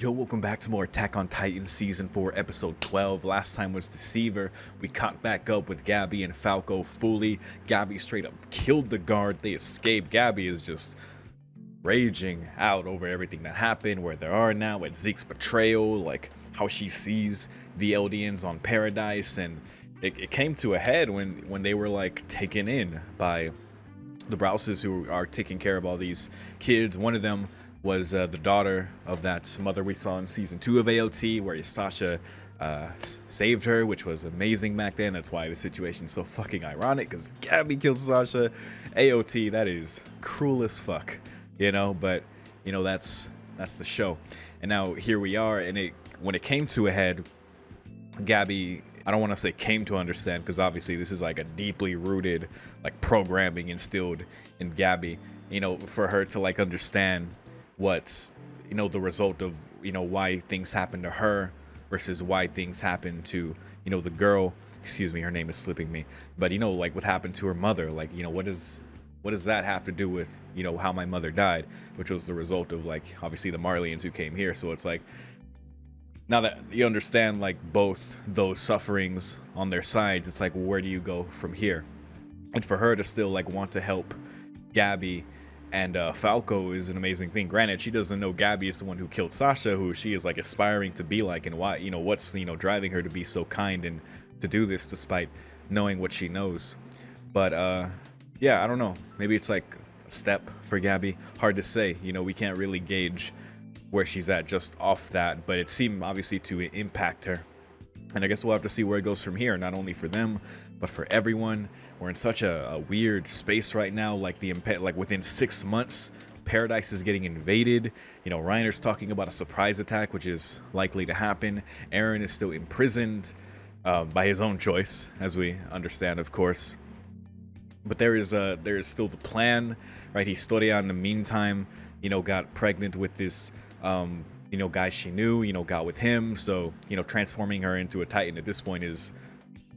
Yo, welcome back to more Attack on Titan Season 4, Episode 12. Last time was Deceiver. We caught back up with Gabby and Falco fully. Gabby straight up killed the guard. They escaped. Gabby is just raging out over everything that happened, where they are now, at Zeke's betrayal, like how she sees the Eldians on Paradise. And it came to a head when they were like taken in by the Brouses, who are taking care of all these kids. One of them was the daughter of that mother we saw in season 2 of AOT, where Sasha saved her, which was amazing back then. That's why the situation's so fucking ironic, because Gabby killed Sasha. AOT, that is cruel as fuck, you know, but you know, that's the show. And now here we are, and when it came to a head, Gabby, I don't want to say came to understand, because obviously this is like a deeply rooted like programming instilled in Gabby, you know, for her to like understand what's, you know, the result of, you know, why things happen to her versus why things happen to, you know, the girl. Excuse me, her name is slipping me, but you know, like what happened to her mother, like, you know, what does that have to do with, you know, how my mother died, which was the result of like obviously the Marleyans who came here. So it's like, now that you understand like both those sufferings on their sides, it's like, where do you go from here? And for her to still like want to help Gabby and Falco is an amazing thing. Granted, she doesn't know Gabby is the one who killed Sasha, who she is like aspiring to be like, and why, you know, what's, you know, driving her to be so kind and to do this despite knowing what she knows. But yeah, I don't know, maybe it's like a step for Gabby. Hard to say, you know, we can't really gauge where she's at just off that, but it seemed obviously to impact her. And I guess we'll have to see where it goes from here, not only for them, but for everyone. We're in such a weird space right now, like like within 6 months, Paradise is getting invaded. You know, Reiner's talking about a surprise attack, which is likely to happen. Eren is still imprisoned by his own choice, as we understand, of course. But there is still the plan, right? Historia, in the meantime, you know, got pregnant with this you know, guy she knew, you know, got with him. So, you know, transforming her into a Titan at this point is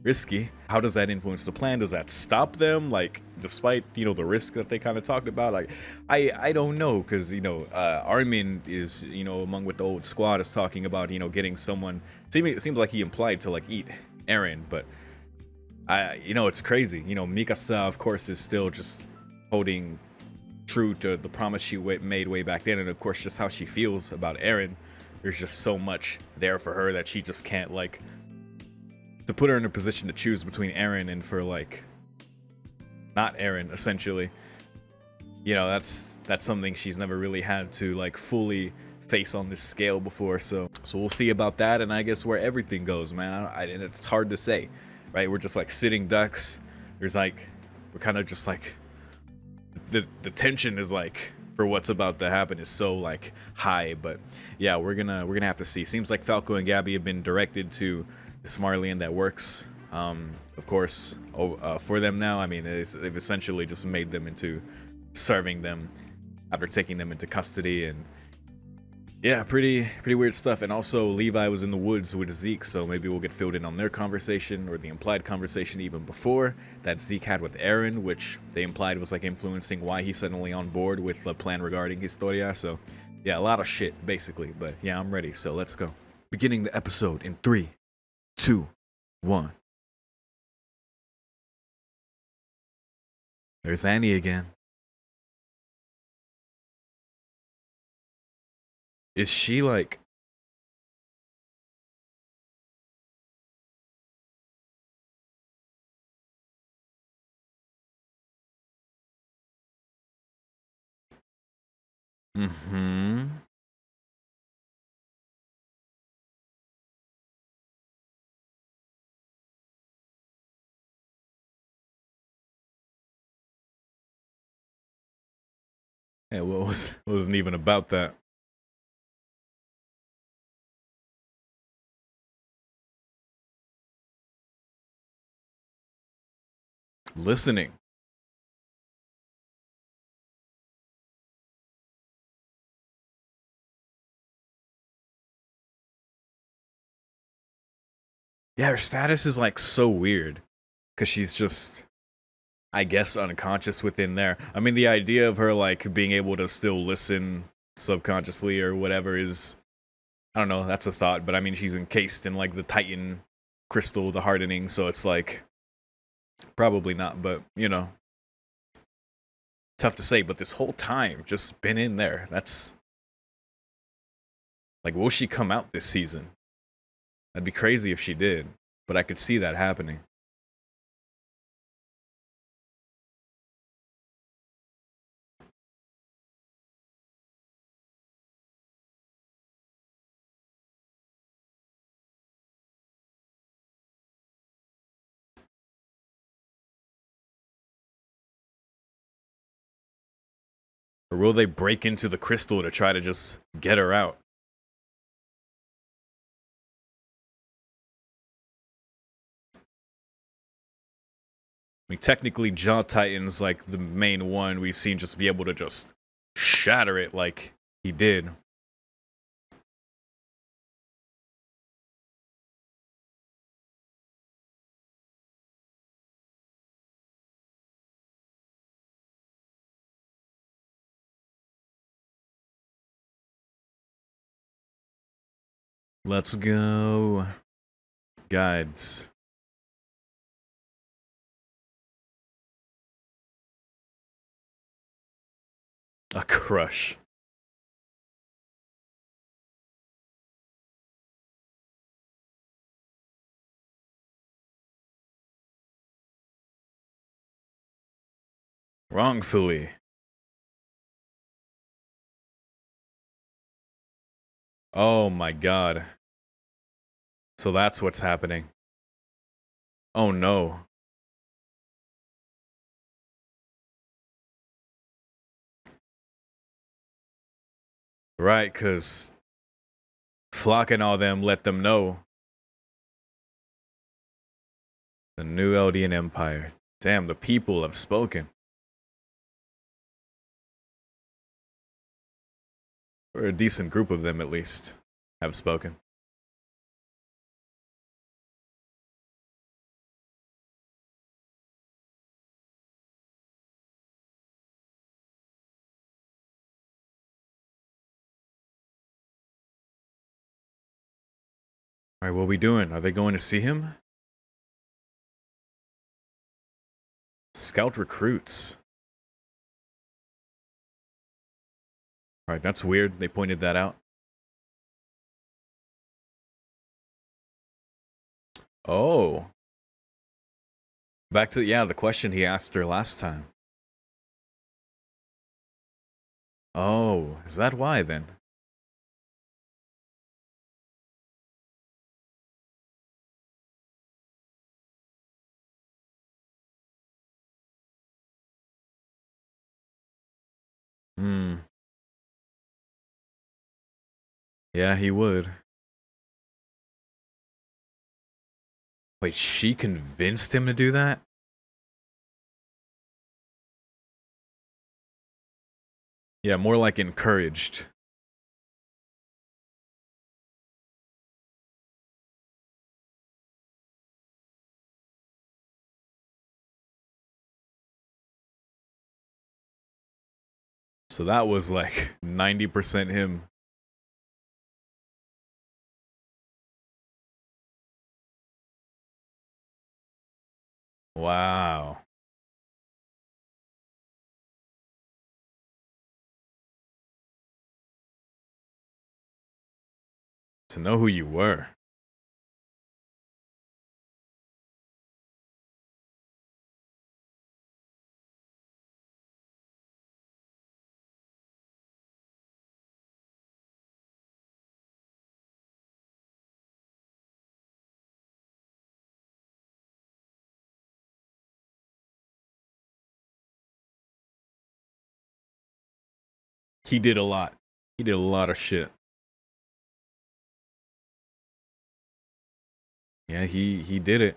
risky. How does that influence the plan? Does that stop them, like, despite, you know, the risk that they kind of talked about? Like, I don't know, because, you know, Armin is, you know, among with the old squad, is talking about, you know, getting someone. It seems like he implied to like eat Eren, but you know, it's crazy. You know, Mikasa, of course, is still just holding true to the promise she made way back then, and of course just how she feels about Eren. There's just so much there for her that she just can't, like, to put her in a position to choose between Eren and for like not Eren, essentially. You know, that's something she's never really had to like fully face on this scale before. So we'll see about that, and I guess where everything goes, man. And it's hard to say, right? We're just like sitting ducks. There's like, we're kind of just like, the tension is like, for what's about to happen, is so like high. But yeah, we're gonna have to see. Seems like Falco and Gabby have been directed to this Marleyan that works, of course, for them now. I mean, they've essentially just made them into serving them after taking them into custody. And yeah, pretty weird stuff. And also Levi was in the woods with Zeke, so maybe we'll get filled in on their conversation, or the implied conversation even before that Zeke had with Eren, which they implied was like influencing why he's suddenly on board with the plan regarding Historia. So yeah, a lot of shit basically. But yeah, I'm ready, so let's go. Beginning the episode in 3, 2, 1. There's Annie again. Is she like... Mm-hmm. Yeah, well, it wasn't even about that. Listening. Yeah, her status is like so weird, because she's just, I guess, unconscious within there. I mean, the idea of her like being able to still listen subconsciously or whatever is I don't know, that's a thought, but I mean, she's encased in like the Titan crystal, the hardening, so it's like probably not, but you know, tough to say. But this whole time, just been in there. That's like, will she come out this season? That'd be crazy if she did, but I could see that happening. Or will they break into the crystal to try to just get her out? I mean, technically, Jaw Titan's like the main one we've seen just be able to just shatter it like he did. Let's go. Guides. A crush. Wrongfully. Oh my god. So that's what's happening. Oh no. Right, because Flock and all them let them know. The new Eldian Empire. Damn, the people have spoken. Or a decent group of them, at least, have spoken. Alright, what are we doing? Are they going to see him? Scout recruits. Alright, that's weird. They pointed that out. Oh. Back to, yeah, the question he asked her last time. Oh, is that why then? Hmm. Yeah, he would. Wait, she convinced him to do that? Yeah, more like encouraged. So that was like 90% him. Wow. To know who you were. He did a lot. He did a lot of shit. Yeah, he did it.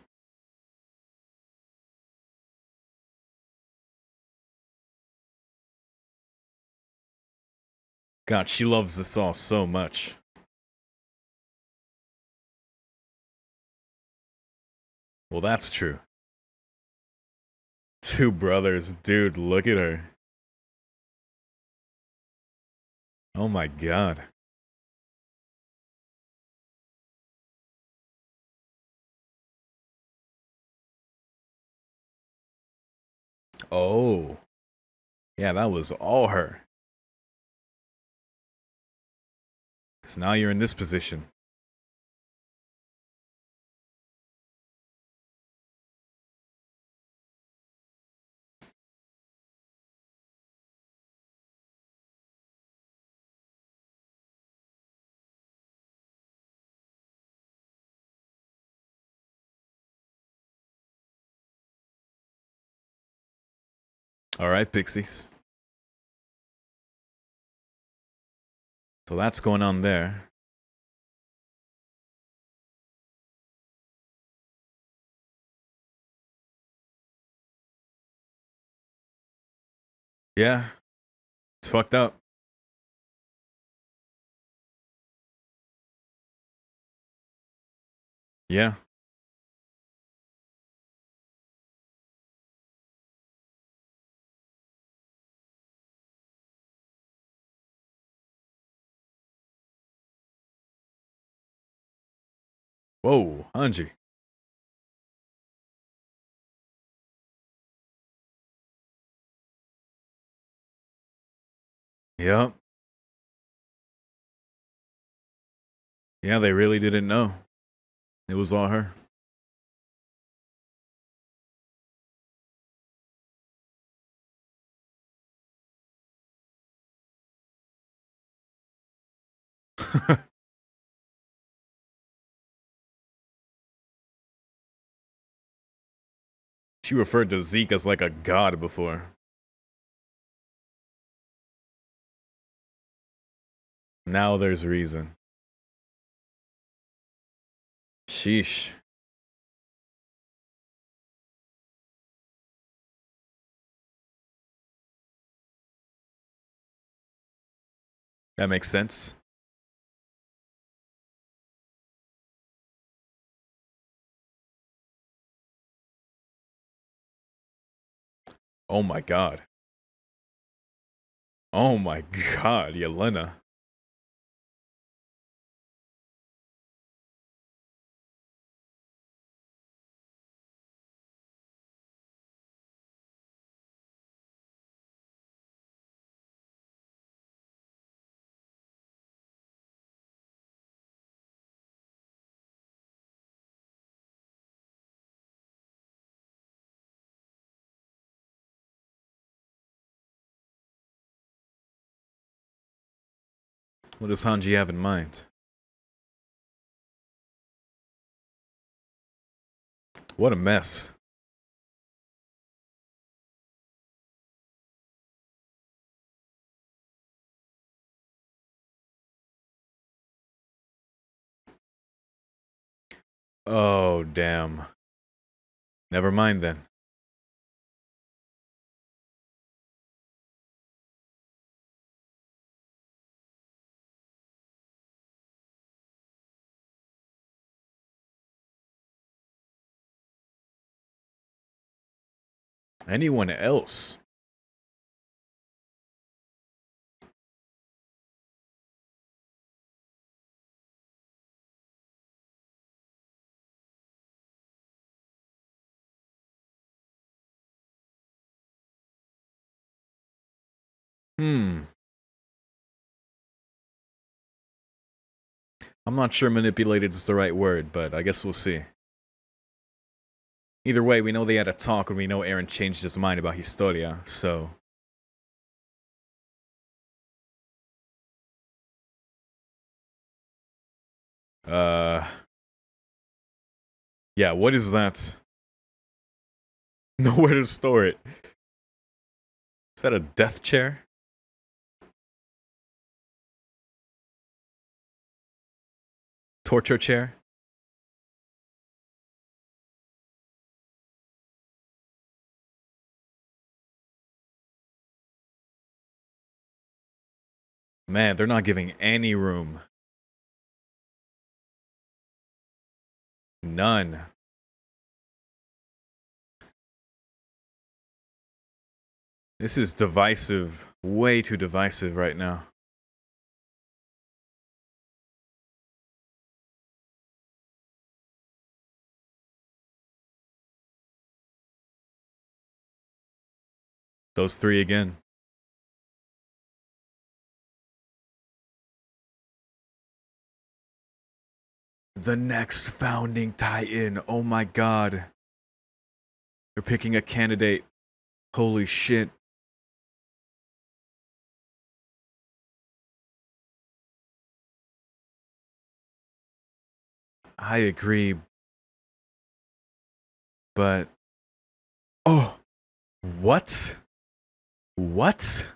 God, she loves this all so much. Well, that's true. Two brothers. Dude, look at her. Oh my god. Oh. Yeah, that was all her. Because now you're in this position. All right, Pixies. So that's going on there. Yeah. It's fucked up. Yeah. Whoa, Hanji. Yep. Yeah, they really didn't know. It was all her. She referred to Zeke as like a god before. Now there's reason. Sheesh. That makes sense. Oh my god. Oh my god, Yelena. What does Hanji have in mind? What a mess. Oh, damn. Never mind then. Anyone else? Hmm. I'm not sure manipulated is the right word, but I guess we'll see. Either way, we know they had a talk and we know Eren changed his mind about Historia, so... Yeah, what is that? Nowhere to store it. Is that a death chair? Torture chair? Man, they're not giving any room. None. This is divisive. Way too divisive right now. Those three again. The next founding titan. Oh my god. They're picking a candidate. Holy shit. I agree. But... Oh! What? What?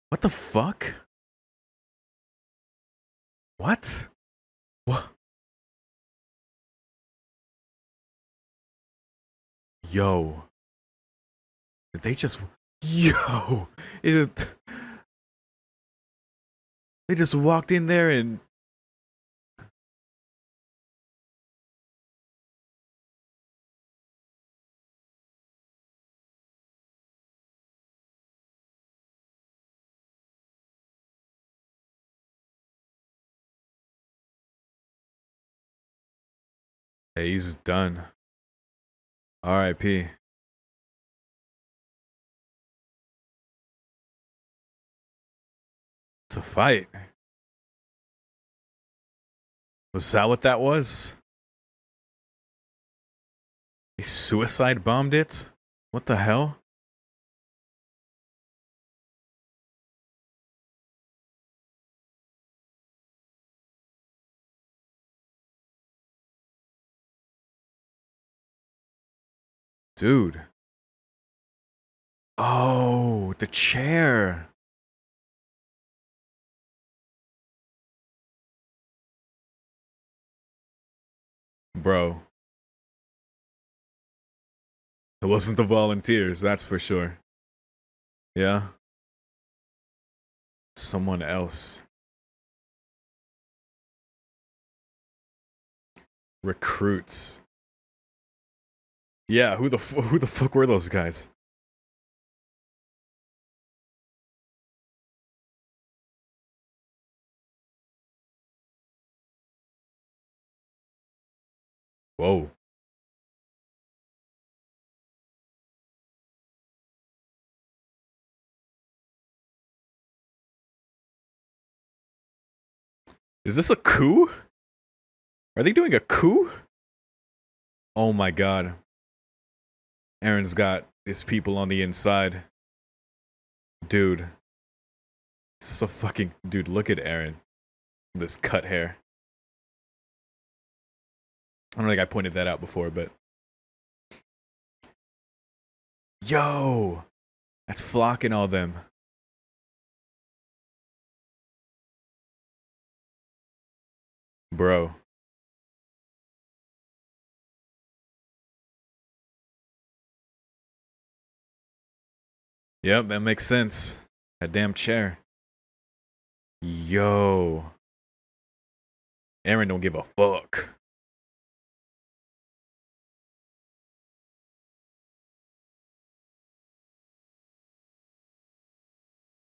What the fuck? What? What? Yo. Did they just... Yo! It is... They just walked in there and... Hey, he's done. R.I.P. To fight. Was that what that was? They suicide bombed it? What the hell? Dude. Oh, the chair. Bro. It wasn't the volunteers, that's for sure. Yeah? Someone else. Recruits. Yeah, who the fuck were those guys? Whoa. Is this a coup? Are they doing a coup? Oh my god. Aaron's got his people on the inside. Dude. This is a fucking... Dude, look at Aaron. This cut hair. I don't think I pointed that out before, but... Yo! That's Flock and all them. Bro. Yep, that makes sense. That damn chair. Yo. Aaron don't give a fuck.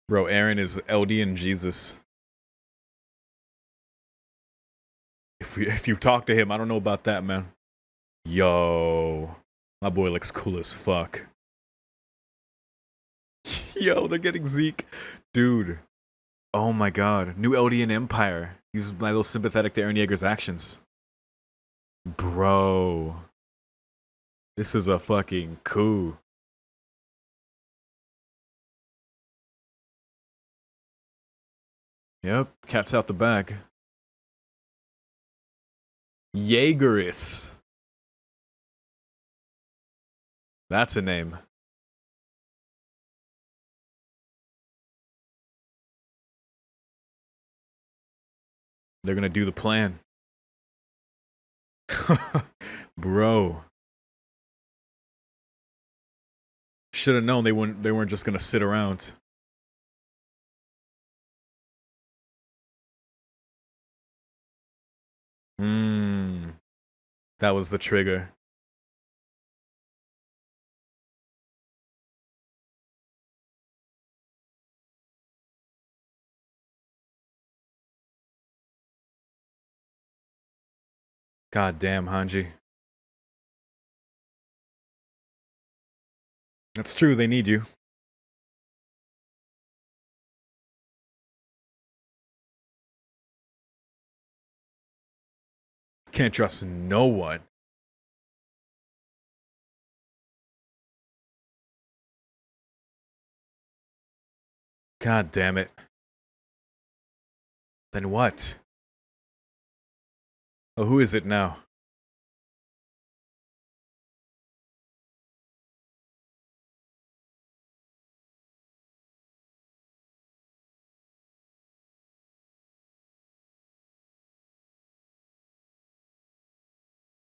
Bro, Aaron is LD and Jesus. If you talk to him, I don't know about that, man. Yo. My boy looks cool as fuck. Yo, they're getting Zeke. Dude. Oh my god. New Eldian Empire. He's my little sympathetic to Eren Yeager's actions. Bro. This is a fucking coup. Yep, cat's out the bag. YEAGERISTS. That's a name. They're gonna do the plan. Bro. Should have known they weren't just gonna sit around. That was the trigger. God damn, Hanji. That's true, they need you. Can't trust no one. God damn it. Then what? Oh, who is it now?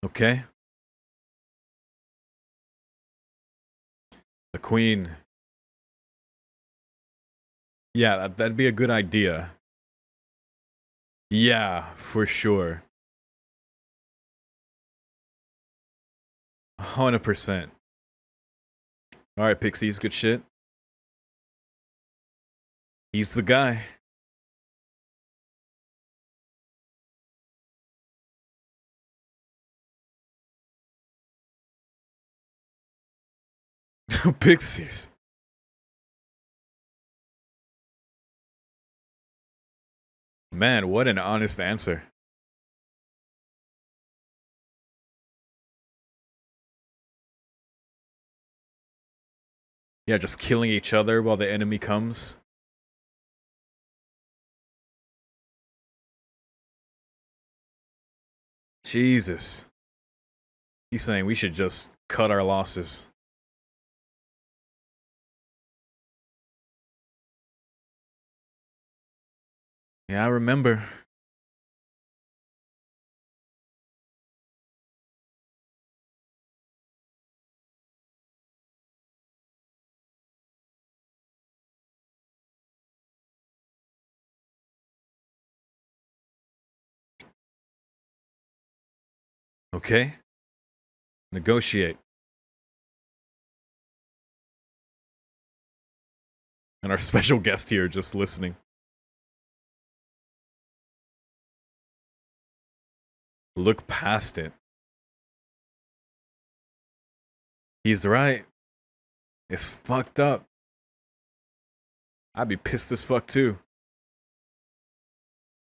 Okay. The queen. Yeah, that'd be a good idea. Yeah, for sure. 100%. Alright, Pixies, good shit. He's the guy. Pixies. Man, what an honest answer. Yeah, just killing each other while the enemy comes. Jesus. He's saying we should just cut our losses. Yeah, I remember. Okay. Negotiate. And our special guest here just listening. Look past it. He's right. It's fucked up. I'd be pissed as fuck too.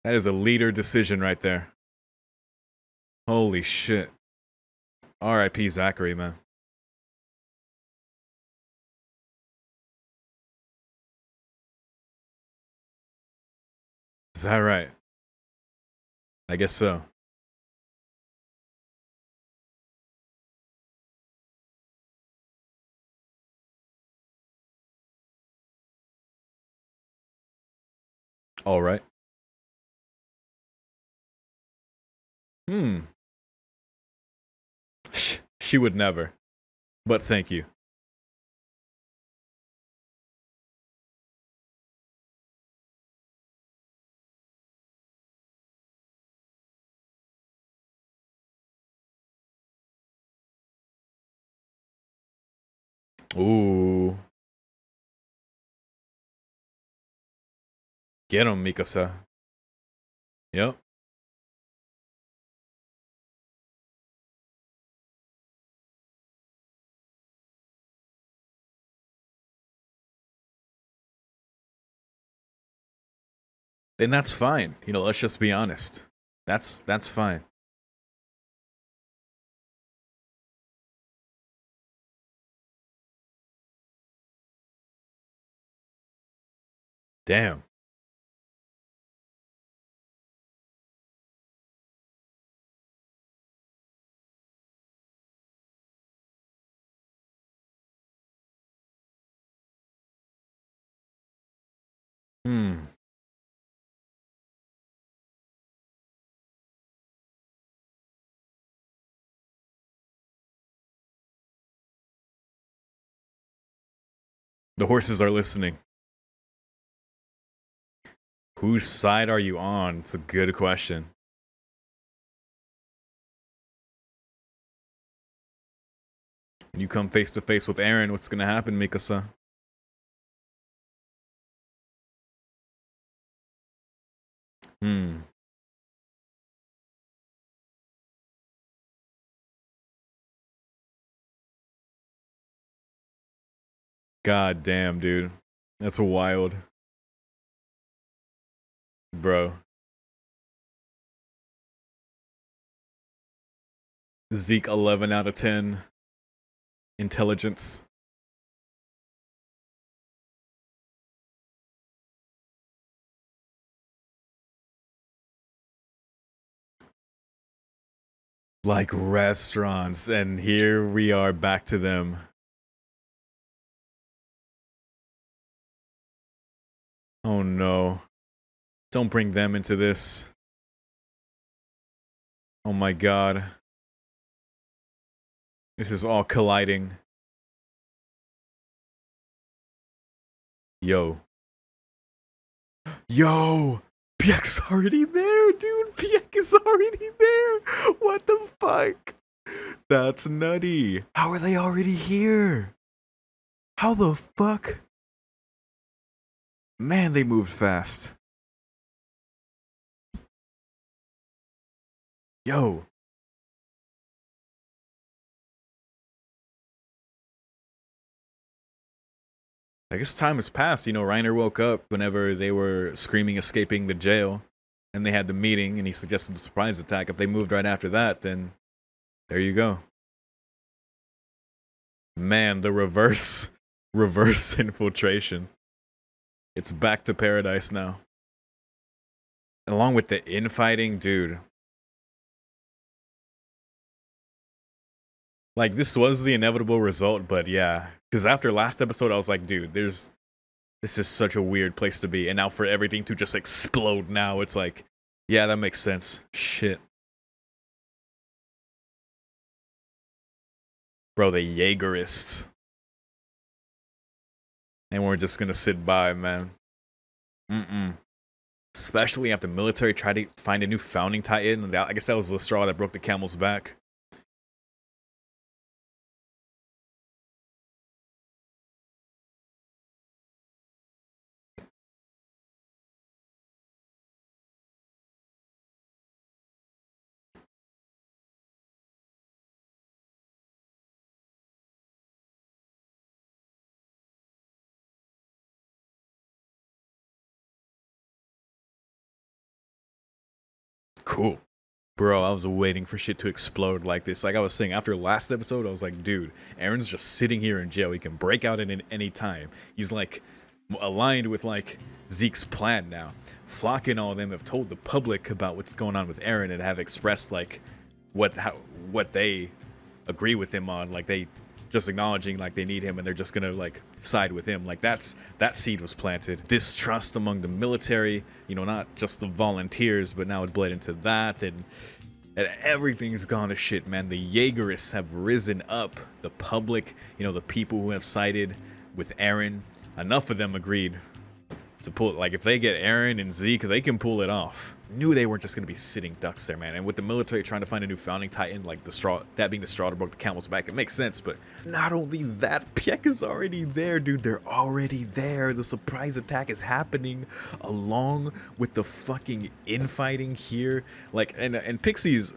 That is a leader decision right there. Holy shit. R.I.P. Zachary, man. Is that right? I guess so. All right. She would never. But thank you. Ooh. Get him, Mikasa. Yep. And that's fine. You know, let's just be honest. That's fine. Damn. Hmm. The horses are listening. Whose side are you on? It's a good question. When you come face to face with Eren, what's gonna happen, Mikasa? Hmm. God damn, dude. That's wild. Bro. Zeke 11 out of 10. Intelligence. Like restaurants, and here we are back to them. Oh no. Don't bring them into this. Oh my god. This is all colliding. Yo. Yo! Piek's already there, dude! Piek is already there! What the fuck? That's nutty. How are they already here? How the fuck? Man, they moved fast. Yo. I guess time has passed. You know, Reiner woke up whenever they were screaming, escaping the jail, and they had the meeting, and he suggested the surprise attack. If they moved right after that, then there you go. Man, the reverse infiltration. It's back to paradise now. Along with the infighting, dude. Like, this was the inevitable result, but yeah. Because after last episode, I was like, dude, this is such a weird place to be. And now for everything to just explode now, it's like, yeah, that makes sense. Shit. Bro, the YEAGERISTS. And we're just gonna sit by, man. Especially after the military tried to find a new founding titan. And I guess that was the straw that broke the camel's back. Cool. Bro, I was waiting for shit to explode like this. Like I was saying, after last episode, I was like, dude, Aaron's just sitting here in jail. He can break out at any time. He's like aligned with like Zeke's plan now. Flock and all of them have told the public about what's going on with Aaron and have expressed like what they agree with him on. Like they just acknowledging like they need him and they're just gonna like side with him. Like that seed was planted. Distrust among the military, you know, not just the volunteers, but now it bled into that, and everything's gone to shit, man. The YEAGERISTS have risen up. The public, you know, the people who have sided with Aaron, enough of them agreed to pull it. Like if they get Aaron and Zeke, they can pull it off. Knew they weren't just gonna be sitting ducks there, man. And with the military trying to find a new founding titan, like the straw, that being the straw that broke the camel's back, it makes sense. But not only that, Piek is already there, dude. They're already there. The surprise attack is happening along with the fucking infighting here. Like, and Pixie's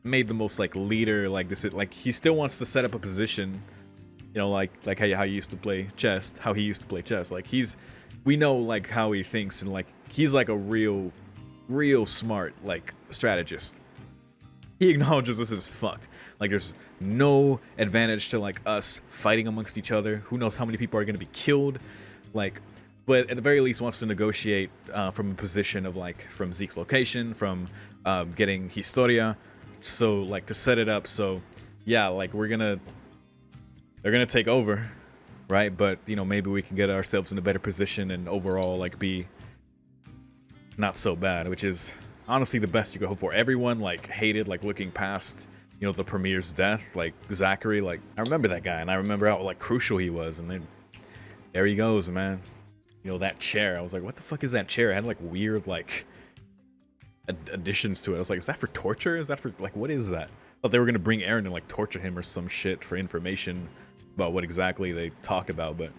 made the most like leader, like this, like he still wants to set up a position, you know, like how he used to play chess, Like we know like how he thinks, and like he's like a real smart like strategist. He acknowledges this is fucked. Like there's no advantage to like us fighting amongst each other. Who knows how many people are going to be killed, like, but at the very least wants to negotiate from a position of like from Zeke's location, from getting Historia, so like to set it up. So yeah, like they're gonna take over, right? But you know, maybe we can get ourselves in a better position and overall like be not so bad, which is honestly the best you could hope for. Everyone like hated like looking past, you know, the Premier's death, like Zachary. Like I remember that guy, and I remember how like crucial he was, and then there he goes, man. You know, that chair, I was like, what the fuck is that chair? It had like weird like additions to it. I was like, is that for torture? Is that for like, what is that? I thought they were gonna bring Aaron and like torture him or some shit for information about what exactly they talk about, but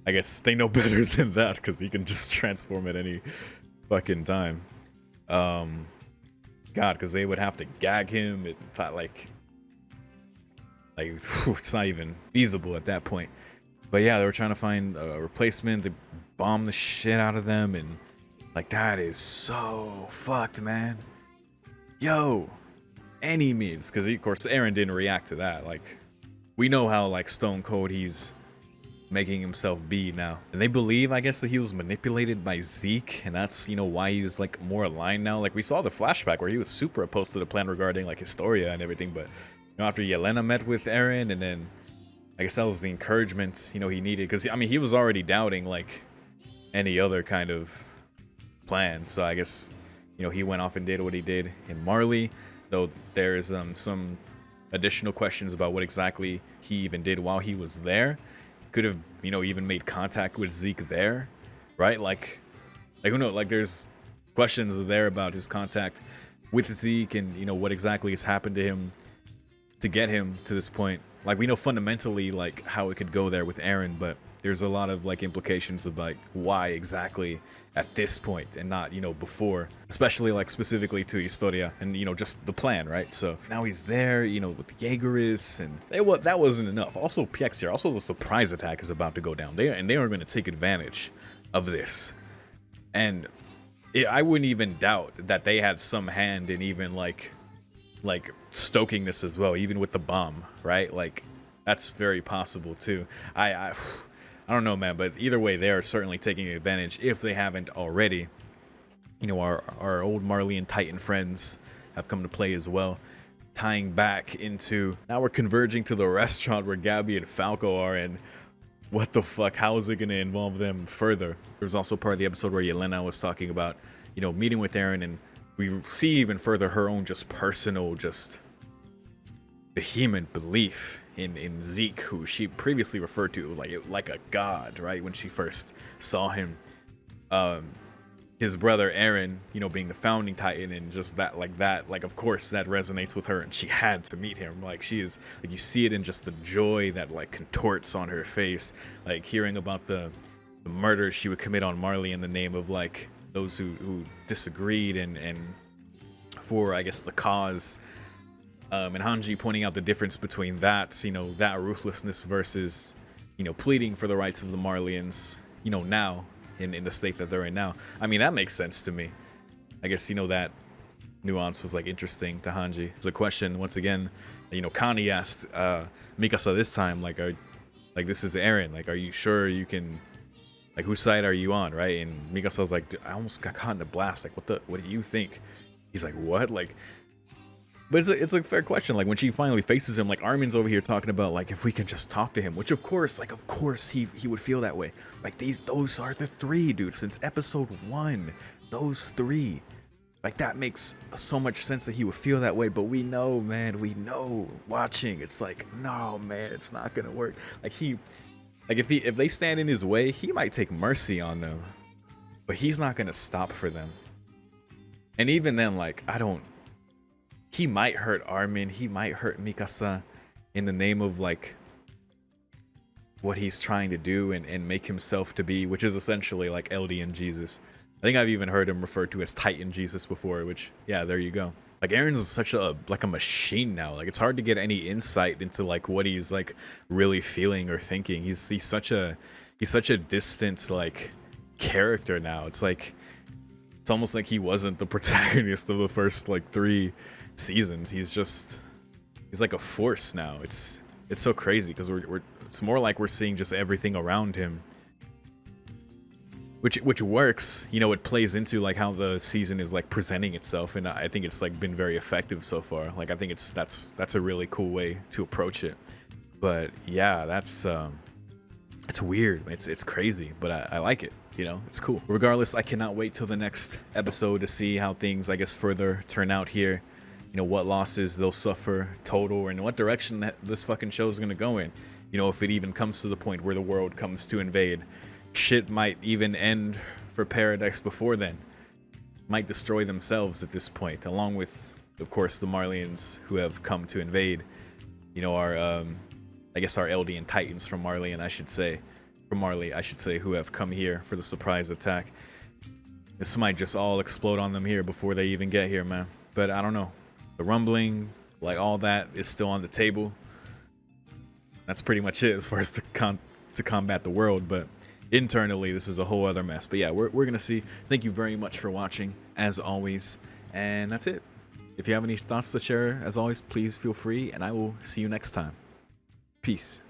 I guess they know better than that because he can just transform at any fucking time. God, because they would have to gag him. Like it's not even feasible at that point. But yeah, they were trying to find a replacement. They bombed the shit out of them, and like that is so fucked, man. Yo, any means, because of course Aaron didn't react to that. Like, we know how like stone cold he's making himself be now, and they believe, I guess, that he was manipulated by Zeke, and that's, you know, why he's like more aligned now. Like, we saw the flashback where he was super opposed to the plan regarding like Historia and everything, but you know, after Yelena met with Aaron, and then I guess that was the encouragement, you know, he needed, because I mean, he was already doubting like any other kind of plan. So I guess, you know, he went off and did what he did in Marley, though there's some additional questions about what exactly he even did while he was there. Could have, you know, even made contact with Zeke there, right? Like who knows? Like, there's questions there about his contact with Zeke, and you know what exactly has happened to him to get him to this point. Like, we know fundamentally like how it could go there with Aaron, but there's a lot of like implications of like why exactly at this point and not, you know, before, especially like specifically to Historia and, you know, just the plan, right? So now he's there, you know, with the Jägerists, and that wasn't enough. Also, PX here, also the surprise attack is about to go down there, and they are going to take advantage of this. And I wouldn't even doubt that they had some hand in even like stoking this as well, even with the bomb, right? Like, that's very possible too. I don't know, man, but either way, they are certainly taking advantage if they haven't already. You know, our old Marley and Titan friends have come to play as well, tying back into, now we're converging to the restaurant where Gabby and Falco are, and what the fuck, how is it going to involve them further? There's also part of the episode where Yelena was talking about, you know, meeting with Aaron, and we see even further her own just personal, just vehement belief in Zeke, who she previously referred to like a god, right? When she first saw him, his brother Aaron, you know, being the founding Titan, and just that, like of course that resonates with her, and she had to meet him. Like, she is, like, you see it in just the joy that like contorts on her face, like hearing about the murders she would commit on Marley in the name of like those who disagreed and for, I guess, the cause. And Hanji pointing out the difference between that, you know, that ruthlessness versus, you know, pleading for the rights of the Marleyans, you know, now in the state that they're in now. I mean, that makes sense to me. I guess, you know, that nuance was like interesting to Hanji. It's a question, once again, you know, Connie asked Mikasa this time, like, this is Aaron, like, are you sure you can, like, whose side are you on, right? And Mikasa was like, I almost got caught in a blast, like, what do you think? He's like, what? Like, but it's a fair question. Like, when she finally faces him, like, Armin's over here talking about, like, if we can just talk to him, which of course he would feel that way. Like, those are the three, dude, since episode 1, those three. Like, that makes so much sense that he would feel that way, but we know, man, watching, it's like, no, man, it's not gonna work. Like, if they stand in his way, he might take mercy on them, but he's not gonna stop for them. And even then, like, he might hurt Armin, he might hurt Mikasa in the name of like what he's trying to do and make himself to be, which is essentially like LD and Jesus. I think I've even heard him referred to as Titan Jesus before, which, yeah, there you go. Like, Aaron's such a machine now. Like, it's hard to get any insight into like what he's like really feeling or thinking. He's such a distant like character now. It's almost like he wasn't the protagonist of the first like 3 seasons. He's like a force now. It's so crazy, because it's more like we're seeing just everything around him, which works. You know, it plays into like how the season is like presenting itself, and I think it's like been very effective so far. Like, I think that's a really cool way to approach it. But yeah, that's it's weird, it's crazy, but I like it. You know, it's cool. Regardless, I cannot wait till the next episode to see how things, I guess, further turn out here. You know, what losses they'll suffer total, and what direction that this fucking show is gonna go in. You know, if it even comes to the point where the world comes to invade, shit might even end for Paradise before then. Might destroy themselves at this point, along with, of course, the Marleyans who have come to invade. You know, our I guess our Eldian Titans from Marley, I should say, who have come here for the surprise attack. This might just all explode on them here before they even get here, man. But I don't know. The rumbling, like, all that is still on the table. That's pretty much it as far as to combat the world, but internally this is a whole other mess. But yeah, we're gonna see. Thank you very much for watching, as always, and that's it. If you have any thoughts to share, as always, please feel free, and I will see you next time. Peace.